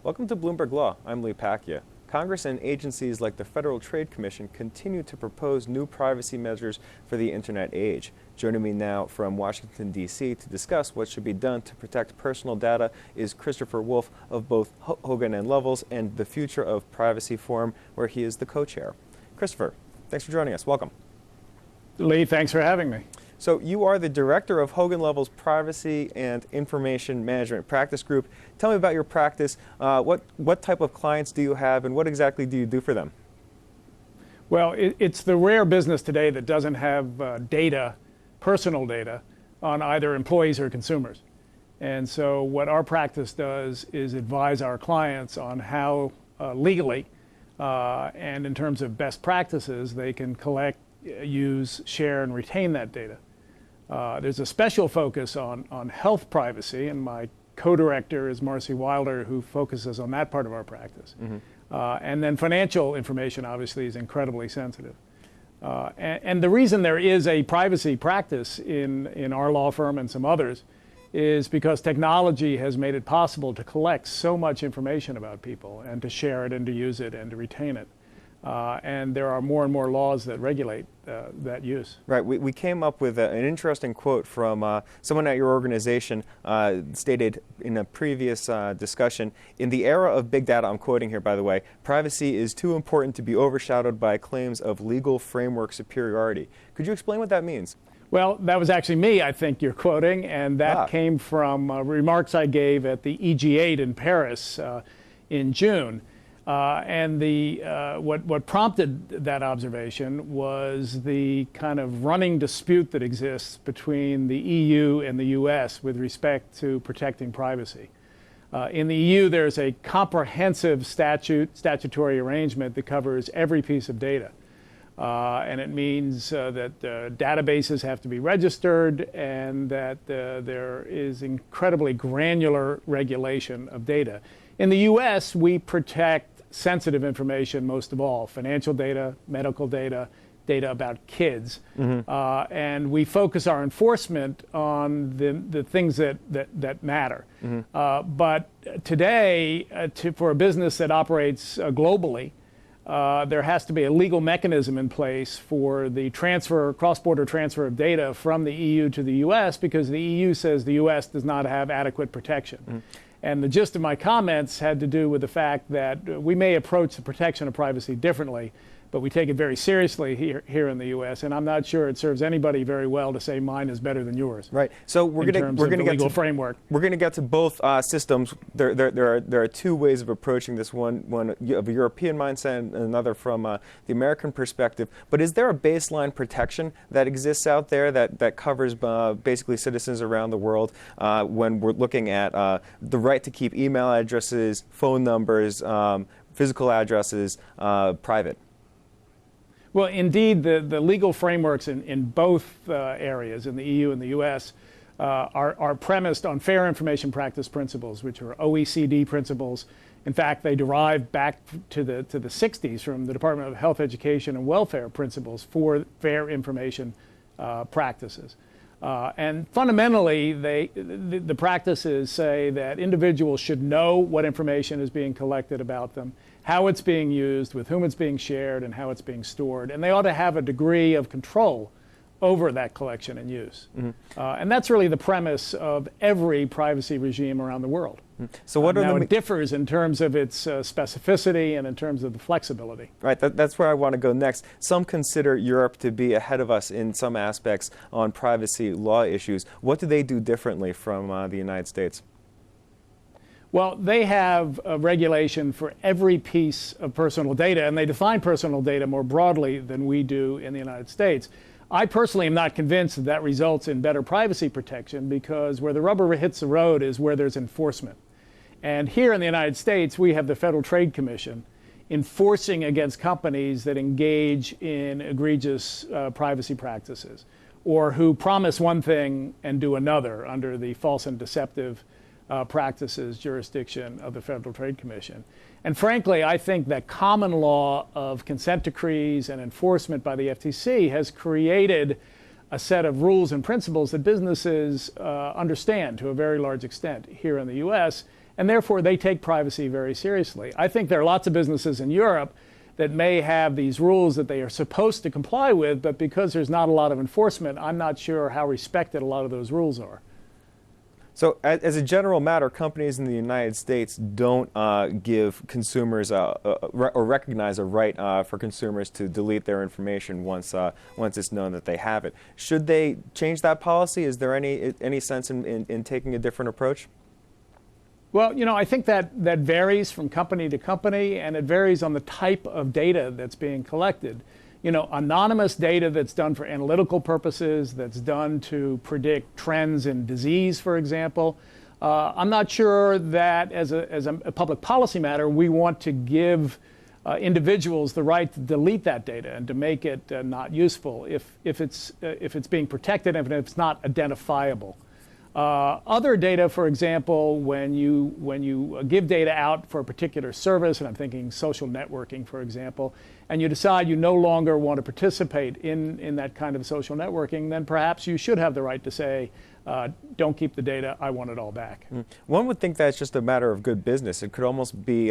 Welcome to Bloomberg Law. I'm Pacchia. Congress and agencies like the Federal Trade Commission continue to propose new privacy measures for the Internet age. Joining me now from Washington, D.C. to discuss what should be done to protect personal data is Christopher Wolf of both Hogan and Lovells and the Future of Privacy Forum, where he is the co-chair. Christopher, thanks for joining us. Welcome. Lee, thanks for having me. So you are the director of Hogan Lovells Privacy and Information Management Practice Group. Tell me about your practice. What type of clients do you have, and what exactly do you do for them? Well, it's the rare business today that doesn't have data, personal data, on either employees or consumers. And so what our practice does is advise our clients on how legally and in terms of best practices they can collect, use, share, and retain that data. There's a special focus on health privacy, and my co-director is Marcy Wilder, who focuses on that part of our practice. Mm-hmm. And then financial information, obviously, is incredibly sensitive. And the reason there is a privacy practice in our law firm and some others is because technology has made it possible to collect so much information about people and to share it and to use it and to retain it. And there are more and more laws that regulate that use. Right. We came up with an interesting quote from someone at your organization stated in a previous discussion, "In the era of big data," I'm quoting here, by the way, "privacy is too important to be overshadowed by claims of legal framework superiority." Could you explain what that means? Well, that was actually me, I think you're quoting, and that came from remarks I gave at the EG8 in Paris in June. And what prompted that observation was the kind of running dispute that exists between the EU and the US with respect to protecting privacy. In the EU, there's a comprehensive statutory arrangement that covers every piece of data. And it means that databases have to be registered and that there is incredibly granular regulation of data. In the US, we protect sensitive information most of all: financial data, medical data, data about kids. Mm-hmm. And we focus our enforcement on the things that matter. Mm-hmm. But today, for a business that operates globally, there has to be a legal mechanism in place for the cross-border transfer of data from the EU to the US, because the EU says the US does not have adequate protection. Mm-hmm. And the gist of my comments had to do with the fact that we may approach the protection of privacy differently, but we take it very seriously here in the U.S. And I'm not sure it serves anybody very well to say mine is better than yours. Right. So we're going to get legal framework. We're going to get to both systems. There are two ways of approaching this: one of a European mindset and another from the American perspective. But is there a baseline protection that exists out there that covers basically citizens around the world when we're looking at the right to keep email addresses, phone numbers, physical addresses private? Well, indeed, the legal frameworks in both areas, in the EU and the US, are premised on fair information practice principles, which are OECD principles. In fact, they derive back to the 60s from the Department of Health, Education, and Welfare principles for fair information practices. And fundamentally, the practices say that individuals should know what information is being collected about them, how it's being used, with whom it's being shared, and how it's being stored. And they ought to have a degree of control over that collection and use. Mm-hmm. And that's really the premise of every privacy regime around the world. Mm-hmm. So what now it differs in terms of its specificity and in terms of the flexibility. Right, that's where I want to go next. Some consider Europe to be ahead of us in some aspects on privacy law issues. What do they do differently from the United States? Well, they have a regulation for every piece of personal data, and they define personal data more broadly than we do in the United States. I personally am not convinced that results in better privacy protection, because where the rubber hits the road is where there's enforcement. And here in the United States, we have the Federal Trade Commission enforcing against companies that engage in egregious privacy practices, or who promise one thing and do another under the false and deceptive practices jurisdiction of the Federal Trade Commission. And frankly, I think that common law of consent decrees and enforcement by the FTC has created a set of rules and principles that businesses understand to a very large extent here in the U.S. and therefore they take privacy very seriously. I think there are lots of businesses in Europe that may have these rules that they are supposed to comply with, but because there's not a lot of enforcement, I'm not sure how respected a lot of those rules are. So as a general matter, companies in the United States don't give consumers or recognize a right for consumers to delete their information once it's known that they have it. Should they change that policy? Is there any sense in taking a different approach? Well, I think that varies from company to company, and it varies on the type of data that's being collected. Anonymous data that's done for analytical purposes, that's done to predict trends in disease, for example. I'm not sure that as a public policy matter, we want to give individuals the right to delete that data and to make it not useful if it's being protected and if it's not identifiable. Other data, for example, when you give data out for a particular service, and I'm thinking social networking, for example, and you decide you no longer want to participate in that kind of social networking, then perhaps you should have the right to say, don't keep the data, I want it all back. One would think that's just a matter of good business. It could almost be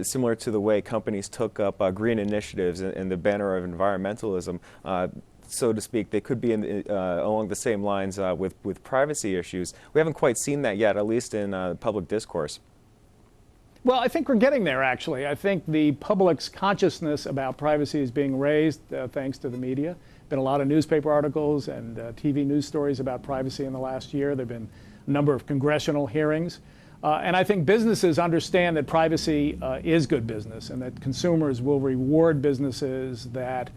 similar to the way companies took up green initiatives in the banner of environmentalism. So to speak, they could be along the same lines with privacy issues. We haven't quite seen that yet, at least in public discourse. Well, I think we're getting there, actually. I think the public's consciousness about privacy is being raised thanks to the media. Been a lot of newspaper articles and TV news stories about privacy in the last year. There have been a number of congressional hearings. And I think businesses understand that privacy is good business and that consumers will reward businesses that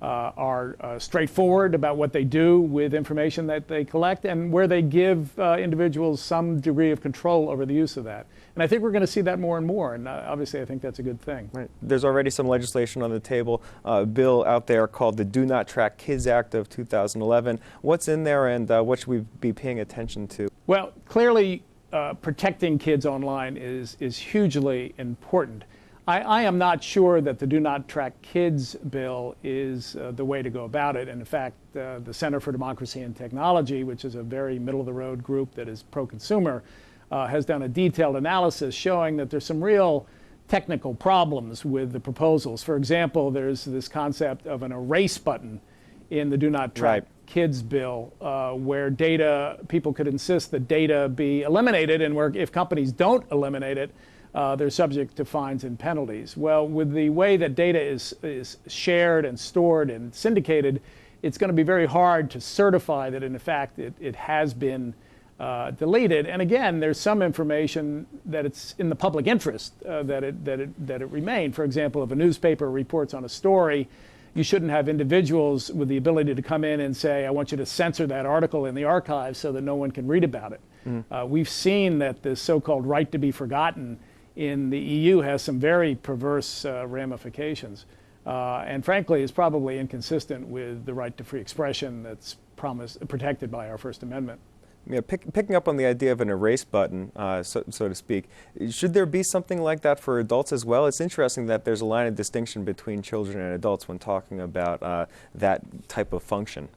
are straightforward about what they do with information that they collect and where they give individuals some degree of control over the use of that. And I think we're going to see that more and more, and obviously I think that's a good thing. Right. There's already some legislation on the table, a bill out there called the Do Not Track Kids Act of 2011. What's in there, and what should we be paying attention to? Well, clearly protecting kids online is hugely important. I am not sure that the Do Not Track Kids bill is the way to go about it. And in fact, the Center for Democracy and Technology, which is a very middle-of-the-road group that is pro-consumer, has done a detailed analysis showing that there's some real technical problems with the proposals. For example, there's this concept of an erase button in the Do Not Track Kids bill, where people could insist that data be eliminated, and where if companies don't eliminate it, they're subject to fines and penalties. Well, with the way that data is shared and stored and syndicated, it's going to be very hard to certify that, in fact, it has been deleted. And again, there's some information that it's in the public interest that it remain. For example, if a newspaper reports on a story, you shouldn't have individuals with the ability to come in and say, I want you to censor that article in the archives so that no one can read about it. We've seen that the so-called right to be forgotten in the EU has some very perverse ramifications, and frankly is probably inconsistent with the right to free expression that's protected by our First Amendment. Yeah, picking up on the idea of an erase button, so to speak, should there be something like that for adults as well? It's interesting that there's a line of distinction between children and adults when talking about that type of function.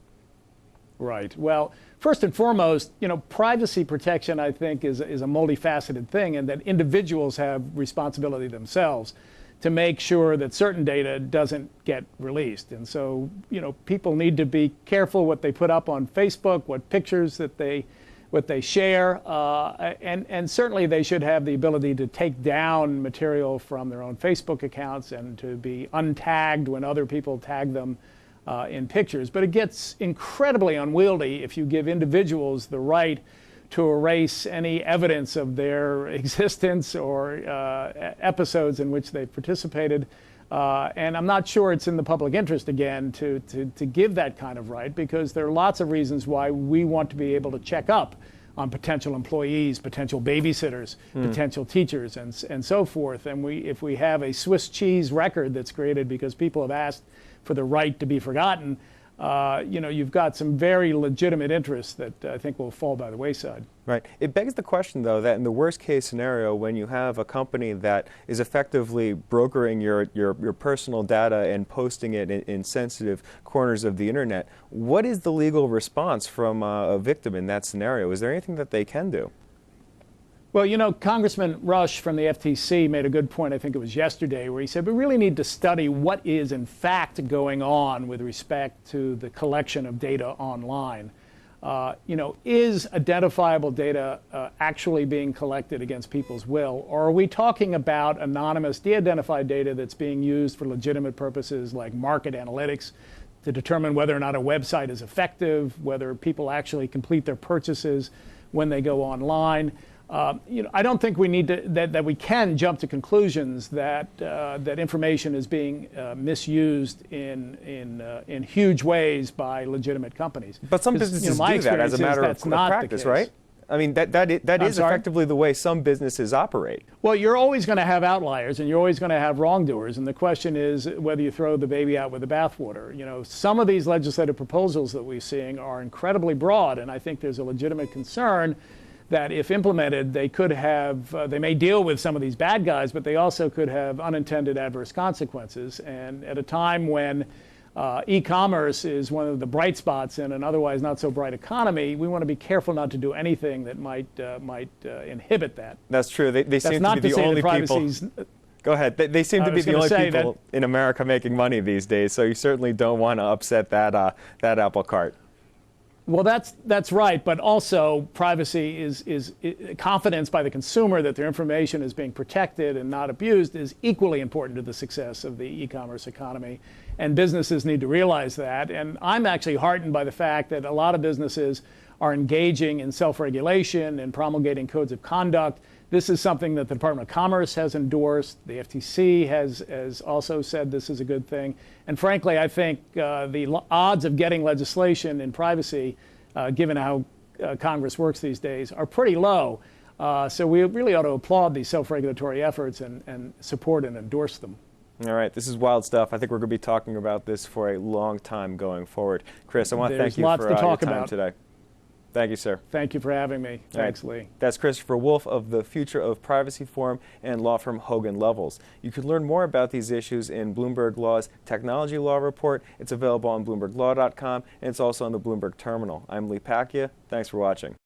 Right. Well, first and foremost, privacy protection, I think, is a multifaceted thing, and that individuals have responsibility themselves to make sure that certain data doesn't get released. And so, people need to be careful what they put up on Facebook, what pictures that they share, and certainly they should have the ability to take down material from their own Facebook accounts and to be untagged when other people tag them in pictures. But it gets incredibly unwieldy if you give individuals the right to erase any evidence of their existence or episodes in which they've participated. And I'm not sure it's in the public interest, again, to give that kind of right, because there are lots of reasons why we want to be able to check up on potential employees, potential babysitters, potential teachers, and so forth. And if we have a Swiss cheese record that's created because people have asked for the right to be forgotten, you've got some very legitimate interests that I think will fall by the wayside. Right. It begs the question, though, that in the worst case scenario, when you have a company that is effectively brokering your personal data and posting it in sensitive corners of the internet, what is the legal response from a victim in that scenario? Is there anything that they can do? Well, you know, Congressman Rush from the FTC made a good point, I think it was yesterday, where he said we really need to study what is in fact going on with respect to the collection of data online. You know, is identifiable data actually being collected against people's will? Or are we talking about anonymous, de-identified data that's being used for legitimate purposes like market analytics to determine whether or not a website is effective, whether people actually complete their purchases when they go online? You know, I don't think we need to, that we can jump to conclusions that that information is being misused in huge ways by legitimate companies. But some businesses do that as a matter of practice, right? I mean, that is effectively the way some businesses operate. Well, you're always going to have outliers, and you're always going to have wrongdoers. And the question is whether you throw the baby out with the bathwater. You know, some of these legislative proposals that we're seeing are incredibly broad, and I think there's a legitimate concern that if implemented, they could have, they may deal with some of these bad guys, but they also could have unintended adverse consequences. And at a time when e-commerce is one of the bright spots in an otherwise not so bright economy, we want to be careful not to do anything that might inhibit that. That's true. They seem to be the only people. Go ahead. They seem to be the only people in America making money these days. So you certainly don't want to upset that apple cart. Well, that's right, but also privacy is confidence by the consumer that their information is being protected and not abused is equally important to the success of the e-commerce economy, and businesses need to realize that. And I'm actually heartened by the fact that a lot of businesses are engaging in self-regulation and promulgating codes of conduct. This is something that the Department of Commerce has endorsed. The FTC has also said this is a good thing. And frankly, I think the odds of getting legislation in privacy, given how Congress works these days, are pretty low. So we really ought to applaud these self-regulatory efforts and support and endorse them. All right, this is wild stuff. I think we're going to be talking about this for a long time going forward. Chris, I want to thank you for your time today. Thank you, sir. Thank you for having me. Thanks, Lee. That's Christopher Wolf of the Future of Privacy Forum and law firm Hogan Lovells. You can learn more about these issues in Bloomberg Law's Technology Law Report. It's available on BloombergLaw.com, and it's also on the Bloomberg Terminal. I'm Lee Pacchia. Thanks for watching.